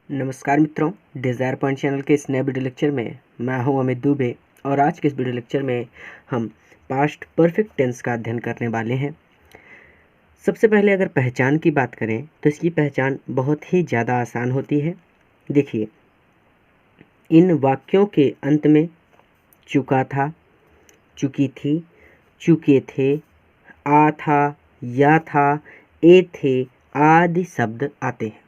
नमस्कार मित्रों, desire point channel के इस नए वीडियो लेक्चर में मैं हूं अमित दुबे और आज के इस वीडियो लेक्चर में हम पास्ट परफेक्ट टेंस का अध्ययन करने वाले हैं। सबसे पहले अगर पहचान की बात करें तो इसकी पहचान बहुत ही ज़्यादा आसान होती है। देखिए, इन वाक्यों के अंत में चुका था, चुकी थी, चुके थे, आ था, या था, ए थे आदि शब्द आते हैं।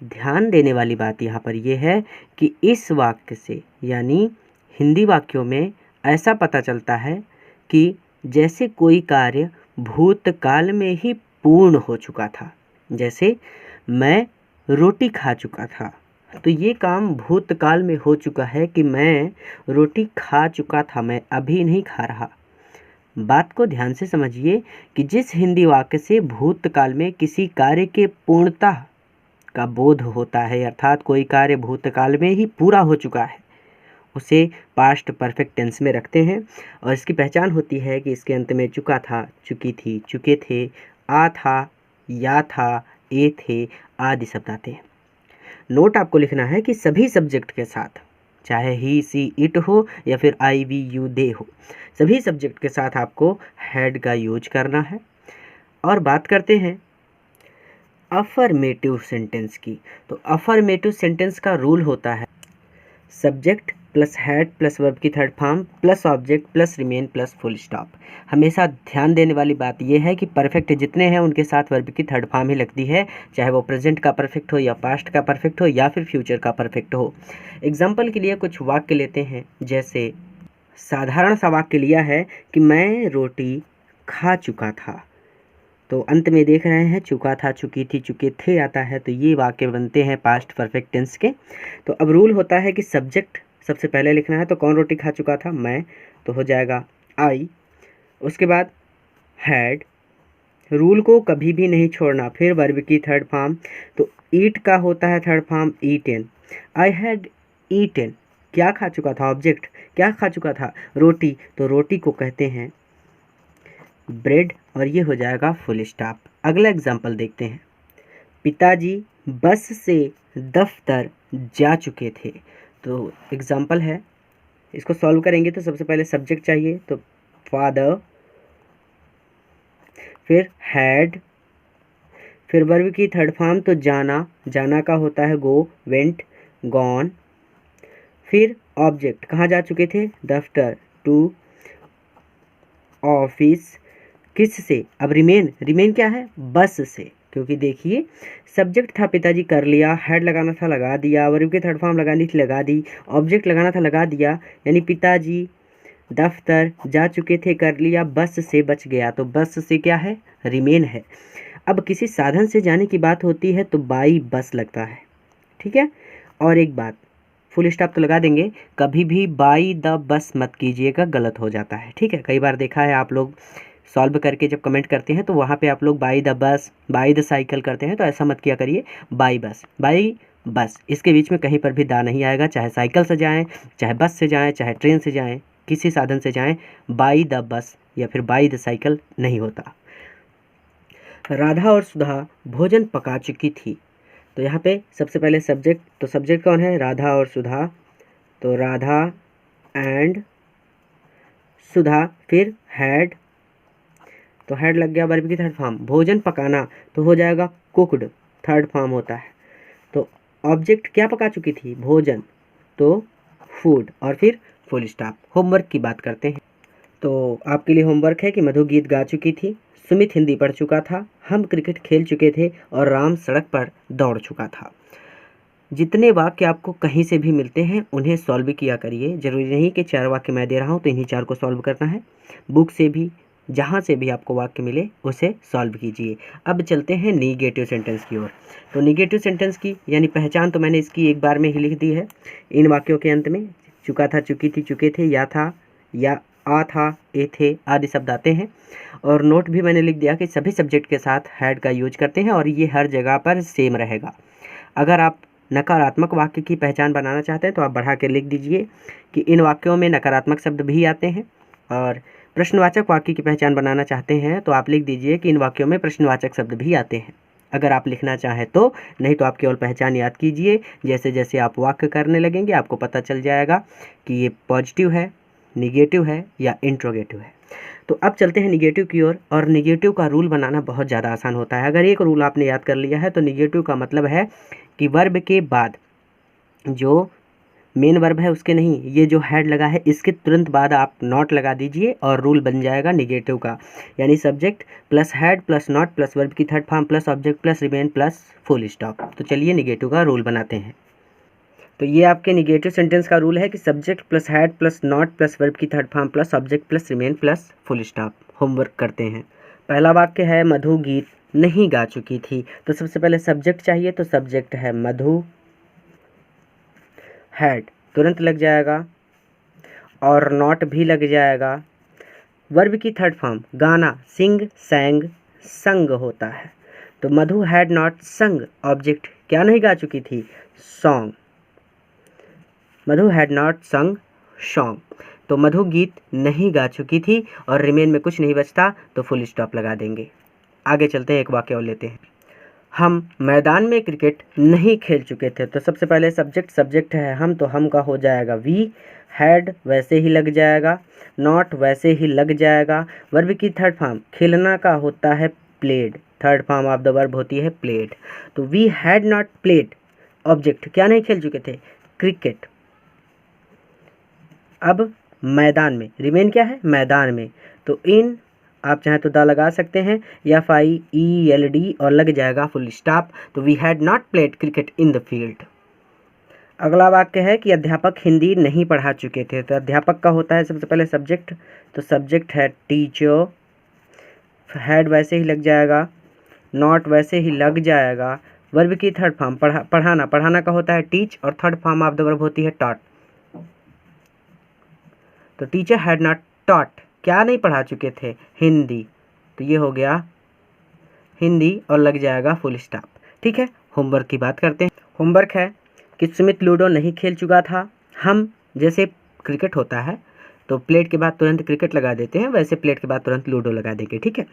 ध्यान देने वाली बात यहाँ पर यह है कि इस वाक्य से यानी हिंदी वाक्यों में ऐसा पता चलता है कि जैसे कोई कार्य भूतकाल में ही पूर्ण हो चुका था। जैसे मैं रोटी खा चुका था, तो ये काम भूतकाल में हो चुका है कि मैं रोटी खा चुका था, मैं अभी नहीं खा रहा। बात को ध्यान से समझिए कि जिस हिंदी वाक्य से भूतकाल में किसी कार्य के पूर्णता का बोध होता है, अर्थात कोई कार्य भूतकाल में ही पूरा हो चुका है, उसे पास्ट परफेक्ट टेंस में रखते हैं। और इसकी पहचान होती है कि इसके अंत में चुका था, चुकी थी, चुके थे, आ था, या था, ए थे आदि शब्द आते हैं। नोट आपको लिखना है कि सभी सब्जेक्ट के साथ, चाहे ही, सी, इट हो या फिर आई, वी, यू, दे हो, सभी सब्जेक्ट के साथ आपको हैड का यूज करना है। और बात करते हैं अफर्मेटिव सेंटेंस की। तो अफर्मेटिव सेंटेंस का रूल होता है subject plus had plus verb की third form plus object plus remain plus full stop. हमेशा ध्यान देने वाली बात यह है कि परफेक्ट जितने हैं उनके साथ वर्ब की थर्ड फॉर्म ही लगती है, चाहे वो प्रेजेंट का परफेक्ट हो या पास्ट का परफेक्ट हो या फिर फ्यूचर का परफेक्ट हो। एग्जाम्पल के लिए कुछ वाक्य लेते हैं। जैसे साधारण सा वाक्य लिया है कि मैं रोटी खा चुका था, तो अंत में देख रहे हैं चुका था, चुकी थी, चुके थे आता है, तो ये वाक्य बनते हैं पास्ट परफेक्ट टेंस के। तो अब रूल होता है कि सब्जेक्ट सबसे पहले लिखना है, तो कौन रोटी खा चुका था? मैं, तो हो जाएगा आई। उसके बाद हैड, रूल को कभी भी नहीं छोड़ना, फिर वर्ब की थर्ड फॉर्म, तो ईट का होता है third form eaten. I had eaten, क्या खा चुका था? ऑब्जेक्ट, क्या खा चुका था? रोटी, तो रोटी को कहते हैं ब्रेड, और ये हो जाएगा फुल स्टॉप। अगला एग्जाम्पल देखते हैं। पिताजी बस से दफ्तर जा चुके थे, तो एग्जाम्पल है, इसको सॉल्व करेंगे तो सबसे पहले सब्जेक्ट चाहिए, तो फादर, फिर हैड, फिर वर्ब की थर्ड फॉर्म, तो जाना, जाना का होता है गो, वेंट, गॉन, फिर ऑब्जेक्ट, कहाँ जा चुके थे? दफ्तर, टू ऑफिस, किस से? अब रिमेन, रिमेन क्या है? बस से, क्योंकि देखिए सब्जेक्ट था पिताजी, कर लिया, हेड लगाना था लगा दिया, वर्ब की थर्ड फॉर्म लगानी थी लगा दी, ऑब्जेक्ट लगाना था लगा दिया, यानी पिताजी दफ्तर जा चुके थे, कर लिया, बस से बच गया, तो बस से क्या है? रिमेन है। अब किसी साधन से जाने की बात होती है तो बाई बस लगता है, ठीक है। और एक बात, फुल स्टॉप तो लगा देंगे, कभी भी बाई द बस मत कीजिएगा, गलत हो जाता है, ठीक है। कई बार देखा है आप लोग सॉल्व करके जब कमेंट करते हैं तो वहाँ पे आप लोग by the bus, by the cycle करते हैं, तो ऐसा मत किया करिए। बाई बस, बाई बस, इसके बीच में कहीं पर भी दा नहीं आएगा, चाहे साइकिल से जाएं, चाहे बस से जाएं, चाहे ट्रेन से जाएं, किसी साधन से जाएं, बाई द बस या फिर बाई द साइकिल नहीं होता। राधा और सुधा भोजन पका चुकी थी, तो यहाँ पे सबसे पहले सब्जेक्ट, तो सब्जेक्ट कौन है? राधा और सुधा, तो राधा एंड सुधा, फिर हैड, तो हेड लग गया वर्ब की थर्ड फॉर्म। भोजन पकाना, तो हो जाएगा कुक्ड, थर्ड फॉर्म होता है। तो ऑब्जेक्ट क्या पका चुकी थी? भोजन, तो फूड, और फिर फुल स्टॉप। होमवर्क की बात करते हैं, तो आपके लिए होमवर्क है कि मधु गीत गा चुकी थी, सुमित हिंदी पढ़ चुका था, हम क्रिकेट खेल चुके थे और राम सड़क पर दौड़ चुका था। जितने वाक्य आपको कहीं से भी मिलते हैं उन्हें सॉल्व किया करिए। जरूरी नहीं कि 4 वाक्य मैं दे रहा हूँ तो इन्हीं 4 को सॉल्व करना है। बुक से भी, जहाँ से भी आपको वाक्य मिले उसे सॉल्व कीजिए। अब चलते हैं निगेटिव सेंटेंस की ओर। तो निगेटिव सेंटेंस की यानी पहचान तो मैंने इसकी एक बार में ही लिख दी है। इन वाक्यों के अंत में चुका था, चुकी थी, चुके थे, या था, या आ था, ए थे आदि शब्द आते हैं। और नोट भी मैंने लिख दिया कि सभी सब्जेक्ट के साथ हैड का यूज करते हैं और ये हर जगह पर सेम रहेगा। अगर आप नकारात्मक वाक्य की पहचान बनाना चाहते हैं तो आप बढ़ा के लिख दीजिए कि इन वाक्यों में नकारात्मक शब्द भी आते हैं। और प्रश्नवाचक वाक्य की पहचान बनाना चाहते हैं तो आप लिख दीजिए कि इन वाक्यों में प्रश्नवाचक शब्द भी आते हैं। अगर आप लिखना चाहें तो, नहीं तो आप केवल पहचान याद कीजिए। जैसे जैसे आप वाक्य करने लगेंगे आपको पता चल जाएगा कि ये पॉजिटिव है, निगेटिव है या इंट्रोगेटिव है। तो अब चलते हैं निगेटिव की ओर। और निगेटिव का रूल बनाना बहुत ज़्यादा आसान होता है। अगर एक रूल आपने याद कर लिया है तो निगेटिव का मतलब है कि वर्ब के बाद जो मेन वर्ब है उसके नहीं, ये जो हेड लगा है इसके तुरंत बाद आप नॉट लगा दीजिए और रूल बन जाएगा निगेटिव का। यानी subject plus head plus not plus verb की third form plus object plus remain plus full stop. तो चलिए निगेटिव का रूल बनाते हैं। तो ये आपके निगेटिव सेंटेंस का रूल है कि subject plus head plus not plus verb की third form plus object plus remain plus full stop. Homework करते हैं। पहला वाक्य है मधु गीत नहीं गा चुकी थी। तो सबसे पहले सब्जेक्ट चाहिए, तो सब्जेक्ट है मधु, हेड तुरंत लग जाएगा और नॉट भी लग जाएगा। वर्ब की थर्ड फॉर्म गाना सिंग सैंग संग होता है। तो मधु हैड नॉट संग, ऑब्जेक्ट क्या नहीं गा चुकी थी, सॉन्ग। मधु हैड नॉट संग सॉन्ग। तो मधु गीत नहीं गा चुकी थी और रिमेन में कुछ नहीं बचता तो फुल स्टॉप लगा देंगे। आगे चलते हैं, एक वाक्य और लेते हैं। हम मैदान में क्रिकेट नहीं खेल चुके थे। तो सबसे पहले सब्जेक्ट है हम, तो हम का हो जाएगा वी, हैड वैसे ही लग जाएगा, नॉट वैसे ही लग जाएगा। वर्ब की थर्ड फॉर्म खेलना का होता है played, third form of the verb होती है प्लेड। तो we had not played, object क्या नहीं खेल चुके थे, क्रिकेट। अब मैदान में, रिमेन क्या है, मैदान में। तो इन आप चाहें तो द लगा सकते हैं, FIELD और लग जाएगा फुल स्टॉप। तो we had not played cricket in the field. अगला वाक्य है कि अध्यापक हिंदी नहीं पढ़ा चुके थे। तो अध्यापक का होता है सबसे पहले सब्जेक्ट, तो सब्जेक्ट है टीचर, हैड वैसे ही लग जाएगा, नॉट वैसे ही लग जाएगा। वर्ब की थर्ड फॉर्म पढ़ाना का होता है टीच और third form of the verb होती है टॉट। तो टीचर हैड नॉट टॉट, क्या नहीं पढ़ा चुके थे, हिंदी। तो ये हो गया हिंदी और लग जाएगा फुल स्टॉप। ठीक है, होमवर्क की बात करते हैं। होमवर्क है कि सुमित लूडो नहीं खेल चुका था। हम जैसे क्रिकेट होता है तो प्लेट के बाद तुरंत क्रिकेट लगा देते हैं, वैसे प्लेट के बाद तुरंत लूडो लगा देंगे। ठीक है,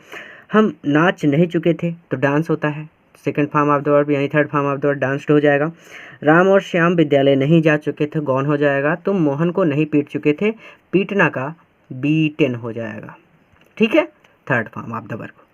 हम नाच नहीं चुके थे, तो डांस होता है second form of the verb यानी third form of the verb danced हो जाएगा। राम और श्याम विद्यालय नहीं जा चुके थे, गॉन हो जाएगा। तुम मोहन को नहीं पीट चुके थे, पीटना का बीटेन हो जाएगा। ठीक है, third form of the verb.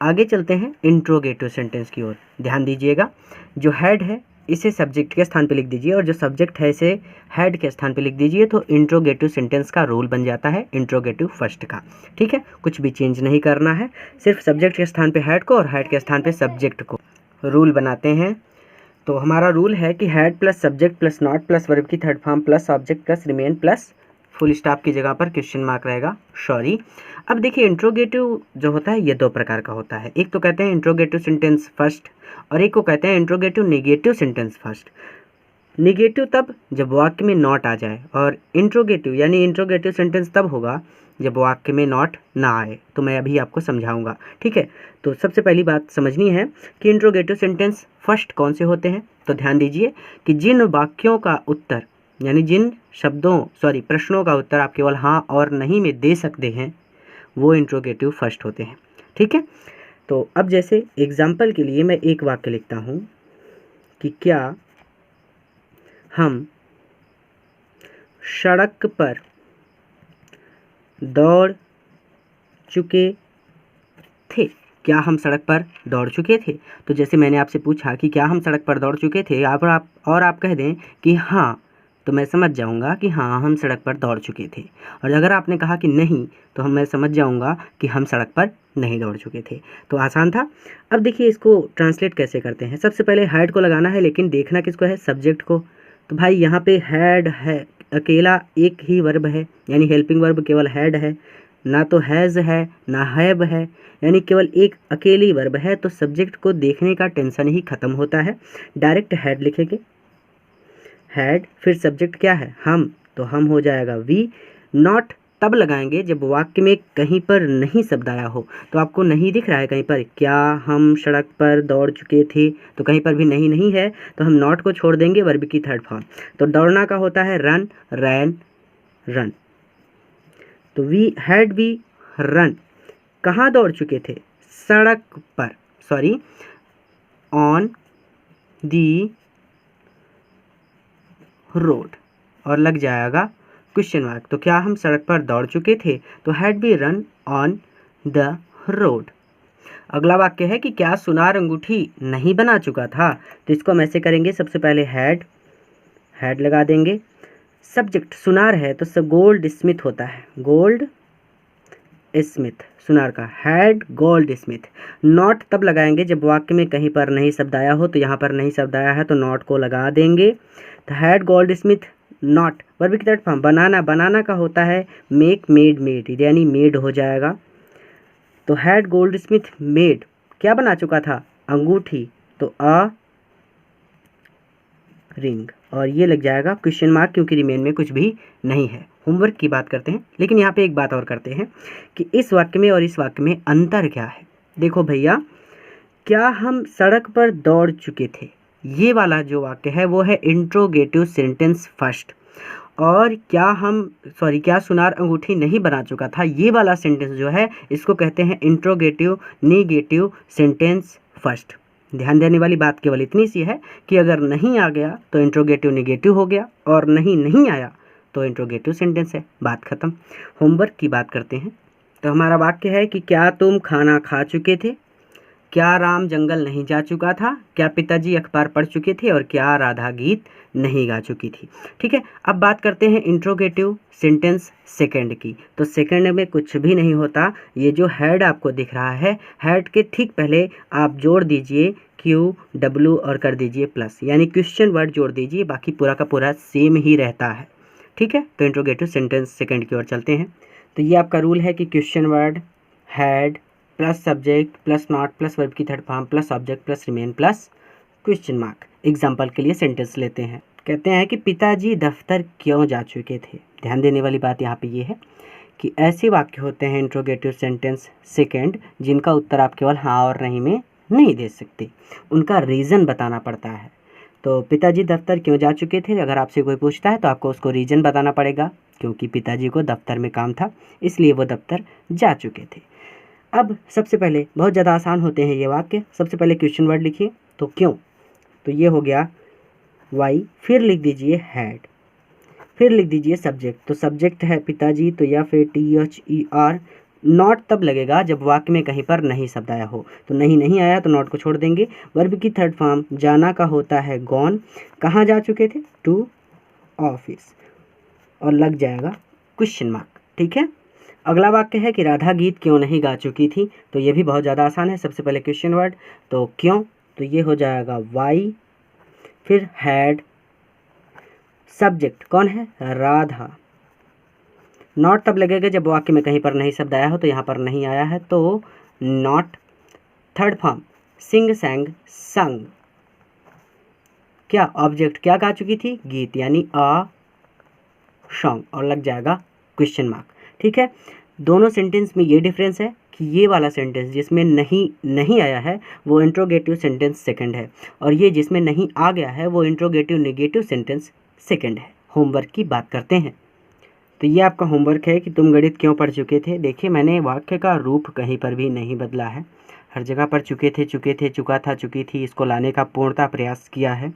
आगे चलते हैं इंट्रोगेटिव सेंटेंस की ओर। ध्यान दीजिएगा, जो हेड है इसे सब्जेक्ट के स्थान पे लिख दीजिए और जो सब्जेक्ट है इसे हेड के स्थान पे लिख दीजिए। तो इंट्रोगेटिव सेंटेंस का रूल बन जाता है इंट्रोगेटिव फर्स्ट का। ठीक है, कुछ भी चेंज नहीं करना है, सिर्फ सब्जेक्ट के स्थान पे हेड को और हेड के स्थान पे सब्जेक्ट को। रूल बनाते हैं। तो हमारा रूल है कि head plus subject plus not plus verb की third form plus object plus remain plus full stop की जगह पर क्वेश्चन मार्क रहेगा, सॉरी। अब देखिए, इंट्रोगेटिव जो होता है ये दो प्रकार का होता है। एक तो कहते हैं इंट्रोगेटिव सेंटेंस फर्स्ट और एक को कहते हैं interrogative negative sentence first. Negative तब जब वाक्य में नॉट आ जाए और इंट्रोगेटिव यानी इंट्रोगेटिव सेंटेंस तब होगा जब वाक्य में नॉट ना आए। तो मैं अभी आपको समझाऊंगा। ठीक है, तो सबसे पहली बात समझनी है कि इंट्रोगेटिव सेंटेंस फर्स्ट कौन से होते हैं। तो ध्यान दीजिए कि जिन वाक्यों का उत्तर यानी जिन प्रश्नों का उत्तर आप केवल हाँ और नहीं में दे सकते हैं वो इंट्रोगेटिव फर्स्ट होते हैं। ठीक है, तो अब जैसे एग्जाम्पल के लिए मैं एक वाक्य लिखता हूँ कि क्या हम सड़क पर दौड़ चुके थे। क्या हम सड़क पर दौड़ चुके थे। तो जैसे मैंने आपसे पूछा कि क्या हम सड़क पर दौड़ चुके थे, आप कह दें कि हाँ, तो मैं समझ जाऊंगा कि हाँ हम सड़क पर दौड़ चुके थे। और अगर आपने कहा कि नहीं, तो मैं समझ जाऊंगा कि हम सड़क पर नहीं दौड़ चुके थे। तो आसान था। अब देखिए इसको ट्रांसलेट कैसे करते हैं। सबसे पहले हैड को लगाना है, लेकिन देखना किसको है, सब्जेक्ट को। तो भाई यहाँ पे हैड है, अकेला एक ही वर्ब है यानी हेल्पिंग वर्ब केवल हैड है, ना तो हैज़ है ना हैव है, यानी केवल एक अकेली वर्ब है। तो सब्जेक्ट को देखने का टेंशन ही खत्म होता है। डायरेक्ट हैड लिखेंगे, हैड, फिर सब्जेक्ट क्या है, हम, तो हम हो जाएगा वी। नॉट तब लगाएंगे जब वाक्य में कहीं पर नहीं शब्द आया हो। तो आपको नहीं दिख रहा है कहीं पर, क्या हम सड़क पर दौड़ चुके थे, तो कहीं पर भी नहीं है, तो हम नॉट को छोड़ देंगे वर्ब की थर्ड फॉर्म। तो दौड़ना का होता है रन, रैन, रन। तो वी हैड वी रन, कहाँ दौड़ चुके थे, सड़क पर, सॉरी ऑन दी रोड और लग जाएगा क्वेश्चन मार्क। तो क्या हम सड़क पर दौड़ चुके थे? तो had be run on the road. अगला वाक्य है कि क्या सुनार अंगूठी नहीं बना चुका था? तो इसको हम ऐसे करेंगे, सबसे पहले हैड लगा देंगे, सब्जेक्ट सुनार है तो गोल्ड स्मिथ होता है, गोल्ड स्मिथ सुनार का, हैड गोल्ड स्मिथ। नॉट तब लगाएंगे जब वाक्य में कहीं पर नहीं शब्द आया हो, तो यहाँ पर नहीं शब्द आया है तो नॉट को लगा देंगे। तो had gold Smith not verb की थर्ड फॉर्म। बनाना का होता है मेक, मेड यानी मेड हो जाएगा। तो हैड गोल्ड स्मिथ मेड क्या बना चुका था? अंगूठी, तो अ रिंग और ये लग जाएगा क्वेश्चन मार्क, क्योंकि रिमेन में कुछ भी नहीं है। होमवर्क की बात करते हैं, लेकिन यहाँ पे एक बात और करते हैं कि इस वाक्य में और इस वाक्य में अंतर क्या है। देखो भैया, क्या हम सड़क पर दौड़ चुके थे, ये वाला जो वाक्य है वो है इंट्रोगेटिव सेंटेंस फर्स्ट, और क्या सुनार अंगूठी नहीं बना चुका था, ये वाला सेंटेंस जो है इसको कहते हैं इंट्रोगेटिव नेगेटिव सेंटेंस फर्स्ट। ध्यान देने वाली बात केवल इतनी सी है कि अगर नहीं आ गया तो इंट्रोगेटिव नेगेटिव हो गया, और नहीं आया तो इंट्रोगेटिव सेंटेंस है, बात खत्म। होमवर्क की बात करते हैं। तो हमारा वाक्य है कि क्या तुम खाना खा चुके थे, क्या राम जंगल नहीं जा चुका था, क्या पिताजी अखबार पढ़ चुके थे, और क्या राधा गीत नहीं गा चुकी थी। ठीक है, अब बात करते हैं इंट्रोगेटिव सेंटेंस सेकंड की। तो सेकंड में कुछ भी नहीं होता, ये जो हैड आपको दिख रहा है, हैड के ठीक पहले आप जोड़ दीजिए QW और कर दीजिए प्लस, यानी क्वेश्चन वर्ड जोड़ दीजिए, बाकी पूरा का पूरा सेम ही रहता है। ठीक है, तो इंट्रोगेटिव सेंटेंस सेकंड की ओर चलते हैं। तो ये आपका रूल है कि question word had plus subject plus not plus verb की third form plus object plus remain plus question mark. Example के लिए सेंटेंस लेते हैं। कहते हैं कि पिताजी दफ्तर क्यों जा चुके थे। ध्यान देने वाली बात यहाँ पे ये है कि ऐसे वाक्य होते हैं इंट्रोगेटिव सेंटेंस सेकंड, जिनका उत्तर आप केवल हाँ और नहीं में नहीं दे सकते, उनका रीज़न बताना पड़ता है। तो पिताजी दफ्तर क्यों जा चुके थे, अगर आपसे कोई पूछता है तो आपको उसको रीज़न बताना पड़ेगा, क्योंकि पिताजी को दफ्तर में काम था इसलिए वो दफ्तर जा चुके थे। अब सबसे पहले बहुत ज़्यादा आसान होते हैं ये वाक्य। सबसे पहले क्वेश्चन वर्ड लिखिए, तो क्यों, तो ये हो गया वाई, फिर लिख दीजिए हैड, फिर लिख दीजिए सब्जेक्ट, तो सब्जेक्ट है पिताजी, तो या फिर THER। नॉट तब लगेगा जब वाक्य में कहीं पर नहीं शब्द आया हो, तो नहीं आया तो नॉट को छोड़ देंगे। वर्ब की थर्ड फॉर्म जाना का होता है गॉन, कहाँ जा चुके थे, टू ऑफिस, और लग जाएगा क्वेश्चन मार्क। ठीक है, अगला वाक्य है कि राधा गीत क्यों नहीं गा चुकी थी। तो ये भी बहुत ज़्यादा आसान है। सबसे पहले क्वेश्चन वर्ड, तो क्यों, तो ये हो जाएगा वाई, फिर हैड, सब्जेक्ट कौन है, राधा। नॉट तब लगेगा जब वाक्य में कहीं पर नहीं शब्द आया हो, तो यहाँ पर नहीं आया है तो not. Third form sing sang sung, क्या ऑब्जेक्ट क्या गा चुकी थी, गीत, यानी अ सॉन्ग, और लग जाएगा क्वेश्चन मार्क। ठीक है, दोनों सेंटेंस में ये डिफरेंस है कि ये वाला सेंटेंस जिसमें नहीं आया है वो इंट्रोगेटिव सेंटेंस सेकंड है, और ये जिसमें नहीं आ गया है वो इंट्रोगेटिव नेगेटिव सेंटेंस सेकंड है। होमवर्क की बात करते हैं। तो ये आपका होमवर्क है कि तुम गणित क्यों पढ़ चुके थे। देखिए, मैंने वाक्य का रूप कहीं पर भी नहीं बदला है, हर जगह पर चुके थे, चुका था, चुकी थी, इसको लाने का पूर्णतः प्रयास किया है।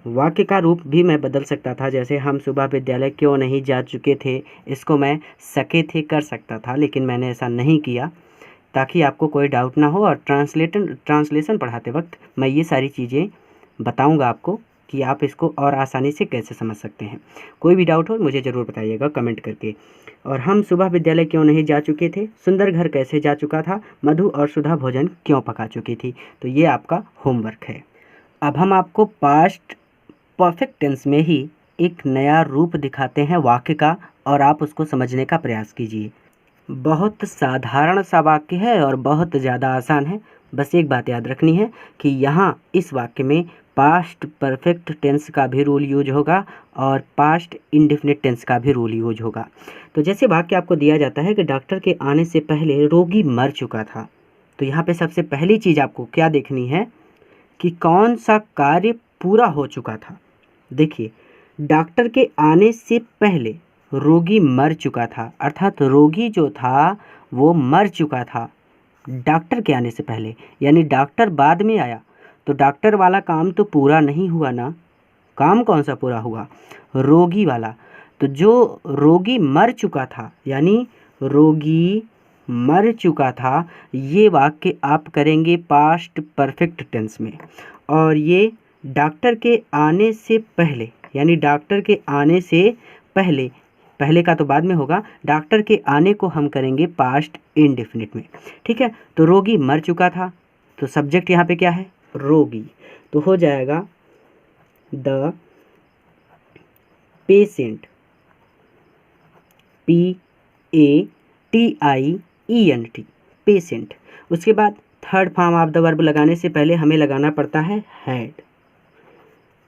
वाक्य का रूप भी मैं बदल सकता था, जैसे हम सुबह विद्यालय क्यों नहीं जा चुके थे, इसको मैं सके थे कर सकता था, लेकिन मैंने ऐसा नहीं किया ताकि आपको कोई डाउट ना हो। और ट्रांसलेशन पढ़ाते वक्त मैं ये सारी चीज़ें बताऊंगा आपको कि आप इसको और आसानी से कैसे समझ सकते हैं। कोई भी डाउट हो मुझे ज़रूर बताइएगा कमेंट करके। और हम सुबह विद्यालय क्यों नहीं जा चुके थे, सुंदर घर कैसे जा चुका था, मधु और सुधा भोजन क्यों पका चुकी थी। तो ये आपका होमवर्क है। अब हम आपको पास्ट परफेक्ट टेंस में ही एक नया रूप दिखाते हैं वाक्य का, और आप उसको समझने का प्रयास कीजिए। बहुत साधारण सा वाक्य है और बहुत ज़्यादा आसान है। बस एक बात याद रखनी है कि यहाँ इस वाक्य में पास्ट परफेक्ट टेंस का भी रूल यूज होगा और पास्ट इंडेफिनिट टेंस का भी रूल यूज होगा। तो जैसे वाक्य आपको दिया जाता है कि डॉक्टर के आने से पहले रोगी मर चुका था, तो यहाँ पे सबसे पहली चीज़ आपको क्या देखनी है कि कौन सा कार्य पूरा हो चुका था। देखिए, डॉक्टर के आने से पहले रोगी मर चुका था, अर्थात रोगी जो था वो मर चुका था डॉक्टर के आने से पहले, यानी डॉक्टर बाद में आया तो डॉक्टर वाला काम तो पूरा नहीं हुआ ना। काम कौन सा पूरा हुआ? रोगी वाला। तो जो रोगी मर चुका था, यानी रोगी मर चुका था, ये वाक्य आप करेंगे पास्ट परफेक्ट टेंस में। और ये डॉक्टर के आने से पहले, यानी डॉक्टर के आने से पहले, पहले का तो बाद में होगा, डॉक्टर के आने को हम करेंगे पास्ट इंडेफिनिट में। ठीक है, तो रोगी मर चुका था, तो सब्जेक्ट यहाँ पे क्या है? रोगी। तो हो जाएगा द पेशेंट, PATIENT, पेशेंट। उसके बाद third form of the verb लगाने से पहले हमें लगाना पड़ता है हैड।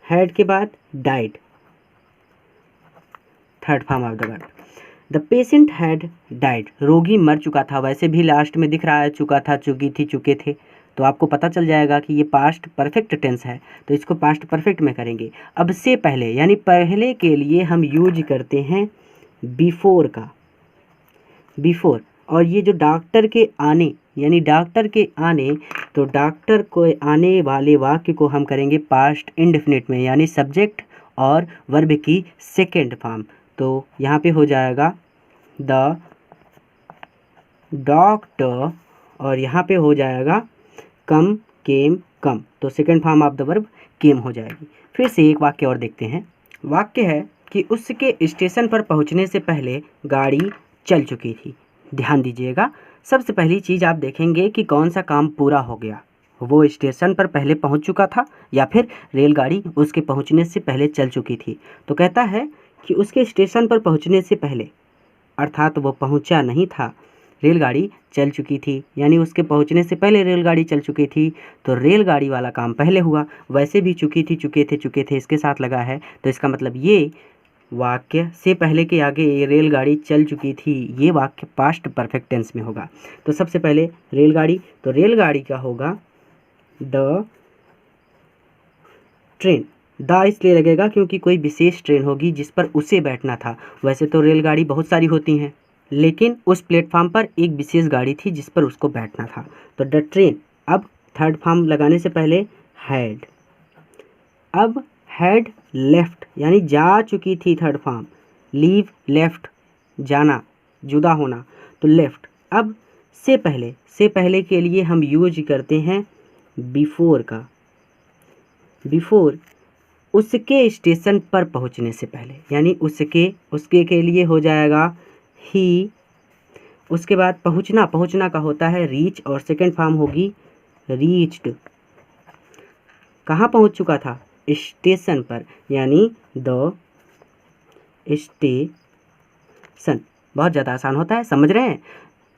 हैड के बाद died, third form of the verb. The patient had died, रोगी मर चुका था। वैसे भी लास्ट में दिख रहा है चुका था, चुकी थी, चुके थे, तो आपको पता चल जाएगा कि ये पास्ट परफेक्ट टेंस है, तो इसको पास्ट परफेक्ट में करेंगे। अब से पहले, यानी पहले के लिए हम यूज करते हैं बिफोर का, बिफोर। और ये जो डॉक्टर के आने, यानी डॉक्टर के आने, तो डॉक्टर को आने वाले वाक्य को हम करेंगे पास्ट इंडेफिनिट में, यानी सब्जेक्ट और वर्ब की सेकेंड फॉर्म। तो यहाँ पे हो जाएगा द डॉक्टर, और यहाँ पे हो जाएगा कम, केम, कम, तो second form of the verb came हो जाएगी। फिर से एक वाक्य और देखते हैं। वाक्य है कि उसके स्टेशन पर पहुँचने से पहले गाड़ी चल चुकी थी। ध्यान दीजिएगा, सबसे पहली चीज़ आप देखेंगे कि कौन सा काम पूरा हो गया। वो स्टेशन पर पहले पहुंच चुका था या फिर रेलगाड़ी उसके पहुंचने से पहले चल चुकी थी। तो कहता है कि उसके स्टेशन पर पहुंचने से पहले, अर्थात वो पहुंचा नहीं था, रेलगाड़ी चल चुकी थी, यानी उसके पहुंचने से पहले रेलगाड़ी चल चुकी थी। तो रेलगाड़ी वाला काम पहले हुआ। वैसे भी चुकी थी, चुके थे इसके साथ लगा है, तो इसका मतलब ये वाक्य से पहले के आगे ये रेलगाड़ी चल चुकी थी, ये वाक्य पास्ट परफेक्ट टेंस में होगा। तो सबसे पहले रेलगाड़ी, तो रेलगाड़ी का होगा द ट्रेन। द इसलिए लगेगा क्योंकि कोई विशेष ट्रेन होगी जिस पर उसे बैठना था। वैसे तो रेलगाड़ी बहुत सारी होती हैं, लेकिन उस प्लेटफॉर्म पर एक विशेष गाड़ी थी जिस पर उसको बैठना था। तो द ट्रेन, अब थर्ड फॉर्म लगाने से पहले हैड, अब हैड लेफ्ट, यानी जा चुकी थी, थर्ड फॉर्म, लीव, लेफ्ट, जाना, जुदा होना, तो लेफ्ट। अब से पहले के लिए हम यूज करते हैं बिफोर का। बिफोर, उसके स्टेशन पर पहुंचने से पहले, यानी उसके के लिए हो जाएगा ही। उसके बाद पहुंचना का होता है रीच, और सेकंड फॉर्म होगी रीच्ड। कहाँ पहुंच चुका था? स्टेशन पर, यानी द स्टेशन। बहुत ज़्यादा आसान होता है, समझ रहे हैं?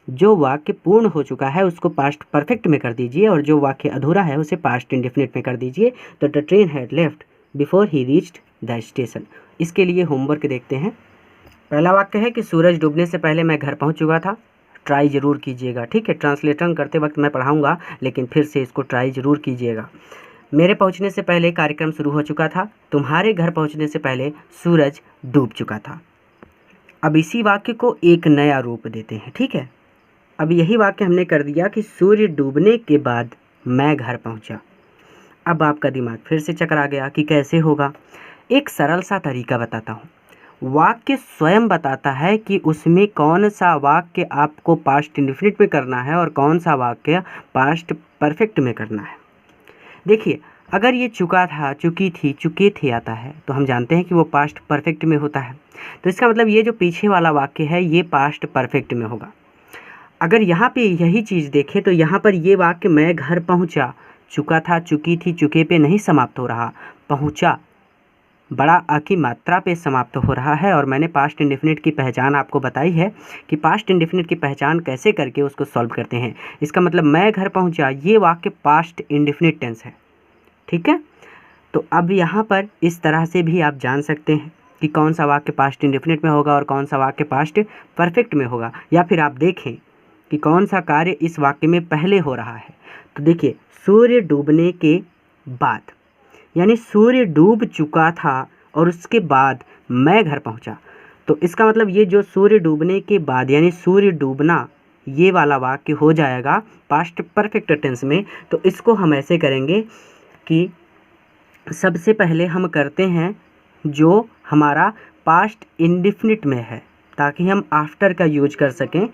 जो वाक्य पूर्ण हो चुका है उसको पास्ट परफेक्ट में कर दीजिए, और जो वाक्य अधूरा है उसे पास्ट इंडेफिनिट में कर दीजिए। तो the train had left before he reached the station. इसके लिए होमवर्क देखते हैं। पहला वाक्य है कि सूरज डूबने से पहले मैं घर पहुंच चुका था। ट्राई ज़रूर कीजिएगा, ठीक है? ट्रांसलेशन करते वक्त मैं पढ़ाऊँगा, लेकिन फिर से इसको ट्राई ज़रूर कीजिएगा। मेरे पहुंचने से पहले कार्यक्रम शुरू हो चुका था। तुम्हारे घर पहुंचने से पहले सूरज डूब चुका था। अब इसी वाक्य को एक नया रूप देते हैं, ठीक है? अब यही वाक्य हमने कर दिया कि सूर्य डूबने के बाद मैं घर पहुंचा। अब आपका दिमाग फिर से चकरा गया कि कैसे होगा। एक सरल सा तरीका बताता हूँ। वाक्य स्वयं बताता है कि उसमें कौन सा वाक्य आपको पास्ट इंडेफिनिट में करना है और कौन सा वाक्य पास्ट परफेक्ट में करना है। देखिए, अगर ये चुका था, चुकी थी, चुके थे आता है, तो हम जानते हैं कि वो पास्ट परफेक्ट में होता है। तो इसका मतलब ये जो पीछे वाला वाक्य है ये पास्ट परफेक्ट में होगा। अगर यहाँ पे यही चीज़ देखें तो यहाँ पर ये वाक्य मैं घर पहुँचा, चुका था, चुकी थी, चुके पे नहीं समाप्त हो रहा, पहुँचा बड़ा आ की मात्रा पे समाप्त हो रहा है। और मैंने पास्ट इंडेफिनिट की पहचान आपको बताई है कि पास्ट इंडेफिनिट की पहचान कैसे करके उसको सॉल्व करते हैं। इसका मतलब मैं घर पहुंचा, ये वाक्य पास्ट इंडेफिनिट टेंस है, ठीक है? तो अब यहाँ पर इस तरह से भी आप जान सकते हैं कि कौन सा वाक्य पास्ट इंडेफिनिट में होगा और कौन सा वाक्य पास्ट परफेक्ट में होगा। या फिर आप देखें कि कौन सा कार्य इस वाक्य में पहले हो रहा है। तो देखिए, सूर्य डूबने के बाद, यानी सूर्य डूब चुका था और उसके बाद मैं घर पहुंचा। तो इसका मतलब ये जो सूर्य डूबने के बाद, यानी सूर्य डूबना, ये वाला वाक्य हो जाएगा पास्ट परफेक्ट टेंस में। तो इसको हम ऐसे करेंगे, कि सबसे पहले हम करते हैं जो हमारा पास्ट इंडिफिनिट में है, ताकि हम आफ्टर का यूज कर सकें।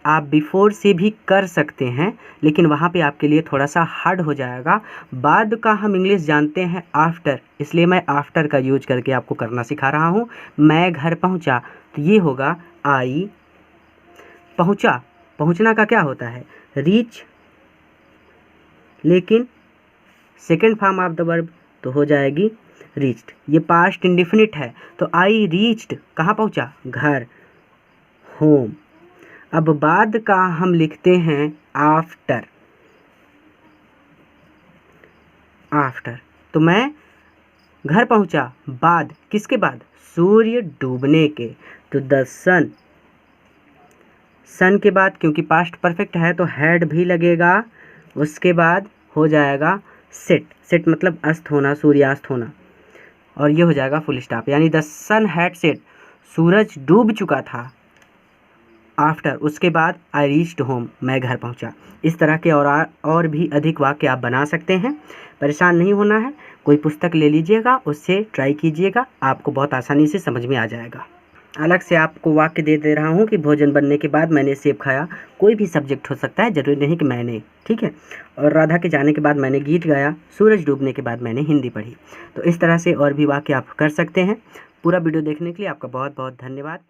आप बिफोर से भी कर सकते हैं, लेकिन वहाँ पे आपके लिए थोड़ा सा हार्ड हो जाएगा। बाद का हम इंग्लिश जानते हैं आफ्टर, इसलिए मैं आफ्टर का यूज करके आपको करना सिखा रहा हूँ। मैं घर पहुँचा, तो ये होगा आई पहुँचा। पहुँचना का क्या होता है? रीच, लेकिन second form of the verb तो हो जाएगी रीच्ड। ये पास्ट इंडिफिनिट है, तो आई रीच्ड, कहाँ पहुँचा? घर, होम। अब बाद का हम लिखते हैं आफ्टर। आफ्टर, तो मैं घर पहुंचा बाद, किसके बाद? सूर्य डूबने के, तो द सन। सन के बाद, क्योंकि पास्ट परफेक्ट है तो हैड भी लगेगा। उसके बाद हो जाएगा सेट। सेट मतलब अस्त होना, सूर्यास्त होना, और ये हो जाएगा फुल स्टॉप, यानी द सन हैड सेट, सूरज डूब चुका था। आफ्टर, उसके बाद आई रीच्ड होम, मैं घर पहुंचा। इस तरह के और भी अधिक वाक्य आप बना सकते हैं। परेशान नहीं होना है, कोई पुस्तक ले लीजिएगा, उससे ट्राई कीजिएगा, आपको बहुत आसानी से समझ में आ जाएगा। अलग से आपको वाक्य दे रहा हूँ कि भोजन बनने के बाद मैंने सेब खाया। कोई भी सब्जेक्ट हो सकता है, जरूरी नहीं कि मैंने, ठीक है। और राधा के जाने के बाद मैंने गीत गाया, सूरज डूबने के बाद मैंने हिंदी पढ़ी। तो इस तरह से और भी वाक्य आप कर सकते हैं। पूरा वीडियो देखने के लिए आपका बहुत बहुत धन्यवाद।